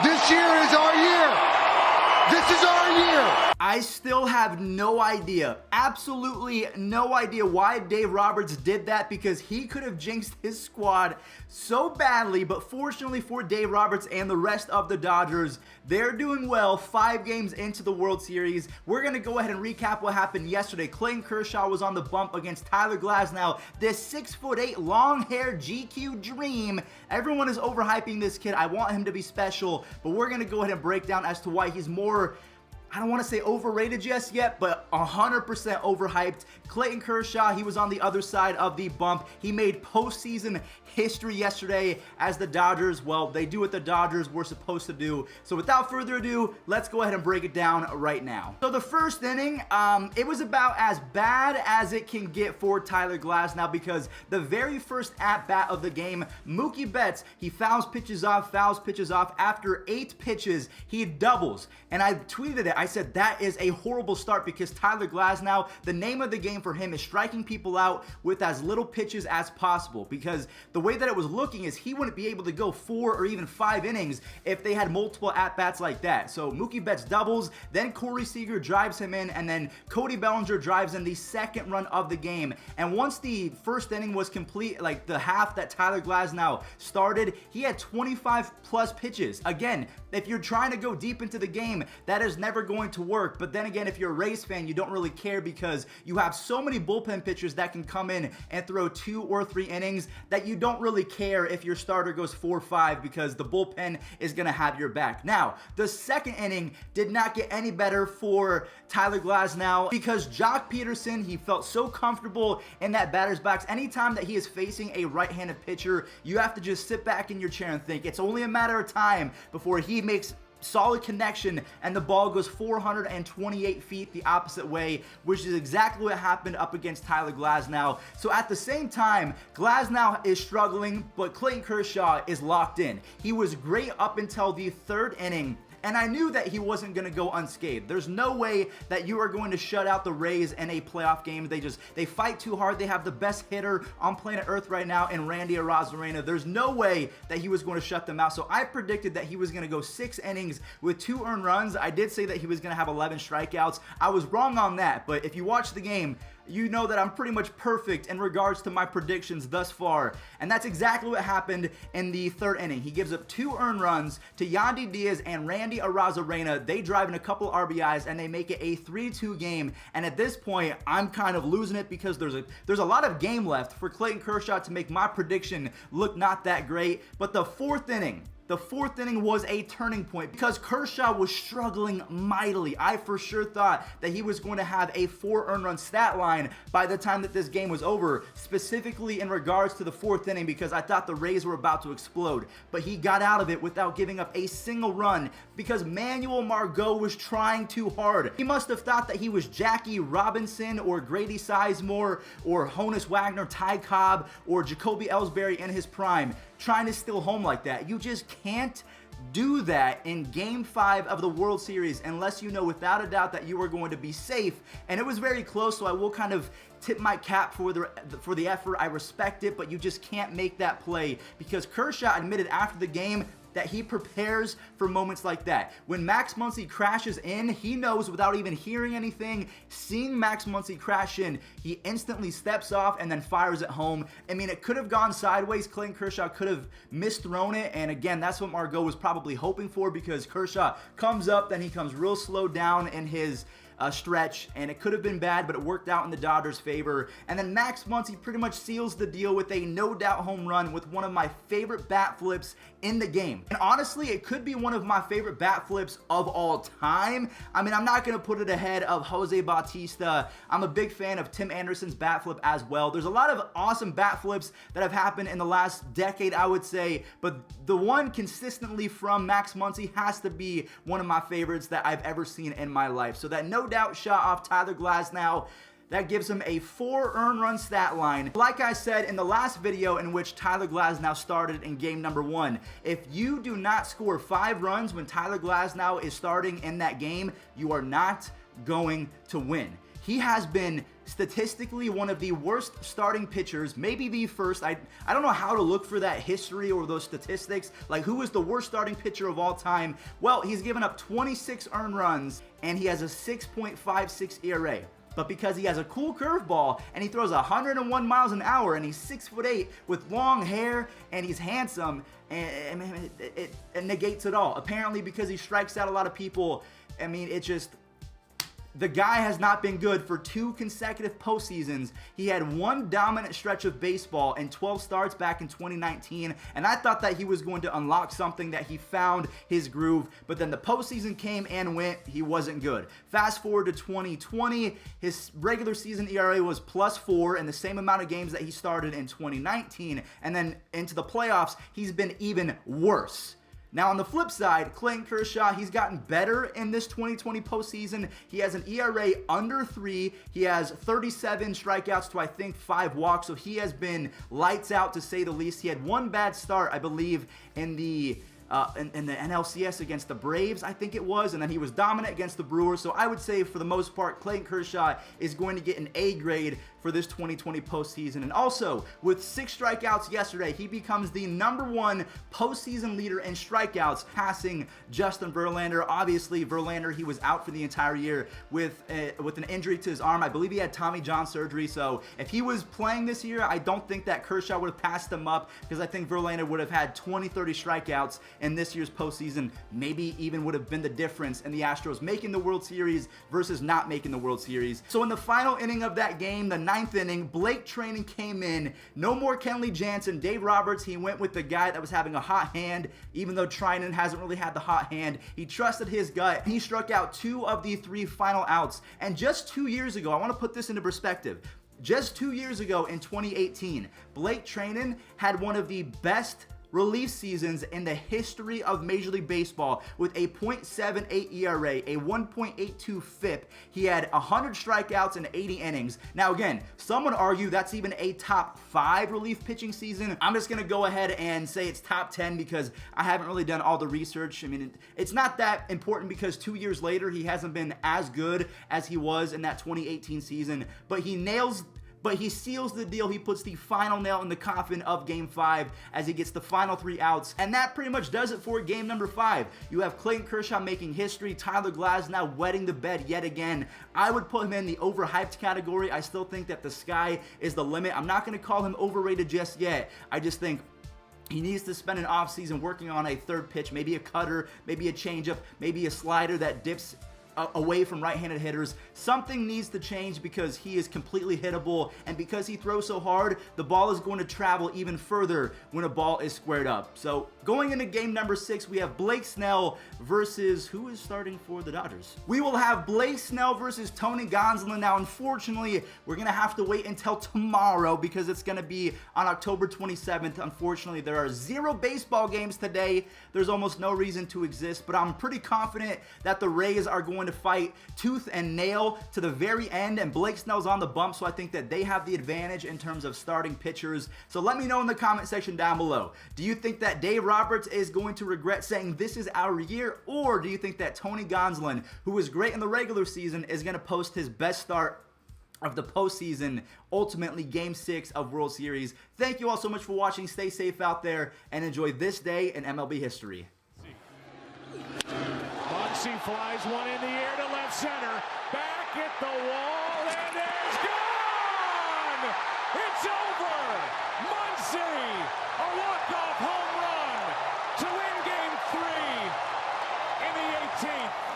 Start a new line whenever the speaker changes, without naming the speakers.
This year is our year. This is our year.
I still have no idea, absolutely no idea why Dave Roberts did that, because he could have jinxed his squad so badly, but fortunately for Dave Roberts and the rest of the Dodgers, they're doing well 5 games into the World Series. We're going to go ahead and recap what happened yesterday. Clayton Kershaw was on the bump against Tyler Glasnow, this 6'8" long-haired GQ dream. Everyone is overhyping this kid. I want him to be special, but we're going to go ahead and break down as to why he's more, I don't want to say overrated just yet, but 100% overhyped. Clayton Kershaw, he was on the other side of the bump. He made postseason history yesterday as the Dodgers, well, they do what the Dodgers were supposed to do. So without further ado, let's go ahead and break it down right now. So the first inning, it was about as bad as it can get for Tyler Glasnow, because the very first at-bat of the game, Mookie Betts, he fouls pitches off. After 8 pitches, he doubles. And I tweeted it. I said that is a horrible start, because Tyler Glasnow, the name of the game for him is striking people out with as little pitches as possible, because the way that it was looking is he wouldn't be able to go 4 or even 5 innings if they had multiple at-bats like that. So Mookie Betts doubles, then Corey Seager drives him in, and then Cody Bellinger drives in the second run of the game. And once the first inning was complete, like the half that Tyler Glasnow started, he had 25 plus pitches. Again, if you're trying to go deep into the game, that is never going to work. But then again, if you're a Rays fan, you don't really care, because you have so many bullpen pitchers that can come in and throw 2 or 3 innings that you don't really care if your starter goes 4 or 5, because the bullpen is going to have your back. Now, the second inning did not get any better for Tyler Glasnow, because Jock Peterson, he felt so comfortable in that batter's box. Anytime that he is facing a right-handed pitcher, you have to just sit back in your chair and think it's only a matter of time before he makes solid connection and the ball goes 428 feet the opposite way, which is exactly what happened up against Tyler Glasnow. So at the same time, Glasnow is struggling, but Clayton Kershaw is locked in. He was great up until the 3rd inning, and I knew that he wasn't going to go unscathed. There's no way that you are going to shut out the Rays in a playoff game. They fight too hard. They have the best hitter on planet Earth right now in Randy Arozarena. There's no way that he was going to shut them out. So I predicted that he was going to go 6 innings with 2 earned runs. I did say that he was going to have 11 strikeouts. I was wrong on that, but if you watch the game, you know that I'm pretty much perfect in regards to my predictions thus far. And that's exactly what happened in the 3rd inning. He gives up 2 earned runs to Yandy Diaz and Randy Arozarena. They drive in a couple RBIs and they make it a 3-2 game. And at this point, I'm kind of losing it, because there's a lot of game left for Clayton Kershaw to make my prediction look not that great. But the 4th inning, was a turning point, because Kershaw was struggling mightily. I for sure thought that he was going to have a 4 earned run stat line by the time that this game was over, specifically in regards to the 4th inning, because I thought the Rays were about to explode. But he got out of it without giving up a single run, because Manuel Margot was trying too hard. He must have thought that he was Jackie Robinson or Grady Sizemore or Honus Wagner, Ty Cobb, or Jacoby Ellsbury in his prime, trying to steal home like that. You just can't do that in Game 5 of the World Series unless you know without a doubt that you are going to be safe. And it was very close, so I will kind of tip my cap for the effort. I respect it, but you just can't make that play, because Kershaw admitted after the game that he prepares for moments like that. When Max Muncy crashes in, he knows without even hearing anything, seeing Max Muncy crash in, he instantly steps off and then fires it home. I mean, it could have gone sideways. Clayton Kershaw could have misthrown it, and again, that's what Margot was probably hoping for, because Kershaw comes up, then he comes real slow down in his stretch, and it could have been bad, but it worked out in the Dodgers' favor. And then Max Muncy pretty much seals the deal with a no-doubt home run with one of my favorite bat flips in the game. And honestly, it could be one of my favorite bat flips of all time. I mean, I'm not going to put it ahead of Jose Bautista. I'm a big fan of Tim Anderson's bat flip as well. There's a lot of awesome bat flips that have happened in the last decade, I would say, but the one consistently from Max Muncy has to be one of my favorites that I've ever seen in my life. So that no-doubt shot off Tyler Glasnow, that gives him a 4 earned run stat line. Like I said in the last video in which Tyler Glasnow started in game number 1, if you do not score 5 runs when Tyler Glasnow is starting in that game, you are not going to win. he has been statistically one of the worst starting pitchers, maybe the first. I don't know how to look for that history or those statistics, like who is the worst starting pitcher of all time. Well, he's given up 26 earned runs, and he has a 6.56 ERA. But because he has a cool curveball and he throws 101 miles an hour and he's 6'8" with long hair and he's handsome, and it negates it all. Apparently, because he strikes out a lot of people, I mean, it just... The guy has not been good for 2 consecutive postseasons. He had 1 dominant stretch of baseball and 12 starts back in 2019, and I thought that he was going to unlock something, that he found his groove, but then the postseason came and went. He wasn't good. Fast forward to 2020, his regular season ERA was +4 in the same amount of games that he started in 2019, and then into the playoffs, he's been even worse. Now, on the flip side, Clayton Kershaw, he's gotten better in this 2020 postseason. He has an ERA under 3. He has 37 strikeouts to, I think, 5 walks. So he has been lights out, to say the least. He had 1 bad start, I believe, in the NLCS against the Braves, I think it was, and then he was dominant against the Brewers. So I would say, for the most part, Clayton Kershaw is going to get an A grade for this 2020 postseason. And also, with 6 strikeouts yesterday, he becomes the #1 postseason leader in strikeouts, passing Justin Verlander. Obviously, Verlander, he was out for the entire year with an injury to his arm. I believe he had Tommy John surgery. So if he was playing this year, I don't think that Kershaw would have passed him up, because I think Verlander would have had 20, 30 strikeouts in this year's postseason. Maybe even would have been the difference in the Astros making the World Series versus not making the World Series. So in the final inning of that game, the 9th inning, Blake Treinen came in. No more Kenley Jansen. Dave Roberts, he went with the guy that was having a hot hand, even though Treinen hasn't really had the hot hand. He trusted his gut. He struck out 2 of the 3 final outs. And just 2 years ago, I want to put this into perspective. Just 2 years ago in 2018, Blake Treinen had one of the best relief seasons in the history of Major League Baseball, with a .78 ERA, a 1.82 FIP. He had 100 strikeouts in 80 innings. Now again, some would argue that's even a top 5 relief pitching season. I'm just going to go ahead and say it's top 10, because I haven't really done all the research. I mean, it's not that important, because 2 years later, he hasn't been as good as he was in that 2018 season, but he seals the deal. He puts the final nail in the coffin of Game 5 as he gets the final 3 outs. And that pretty much does it for Game number 5. You have Clayton Kershaw making history. Tyler Glasnow wetting the bed yet again. I would put him in the overhyped category. I still think that the sky is the limit. I'm not going to call him overrated just yet. I just think he needs to spend an offseason working on a third pitch, maybe a cutter, maybe a changeup, maybe a slider that dips away from right-handed hitters. Something needs to change, because he is completely hittable, and because he throws so hard, the ball is going to travel even further when a ball is squared up. So going into game number 6, we have Blake Snell versus, who is starting for the Dodgers? We will have Blake Snell versus Tony Gonsolin. Now, unfortunately, we're going to have to wait until tomorrow, because it's going to be on October 27th. Unfortunately, there are 0 baseball games today. There's almost no reason to exist, but I'm pretty confident that the Rays are going to fight tooth and nail to the very end, and Blake Snell's on the bump, so I think that they have the advantage in terms of starting pitchers. So let me know in the comment section down below. Do you think that Dave Roberts is going to regret saying this is our year, or do you think that Tony Gonsolin, who was great in the regular season, is going to post his best start of the postseason, ultimately Game 6 of World Series? Thank you all so much for watching. Stay safe out there and enjoy this day in MLB history.
Muncy flies one in the air to left center. Back at the wall, and it's gone! It's over! Muncy, a walk-off home run to win Game 3 in the 18th.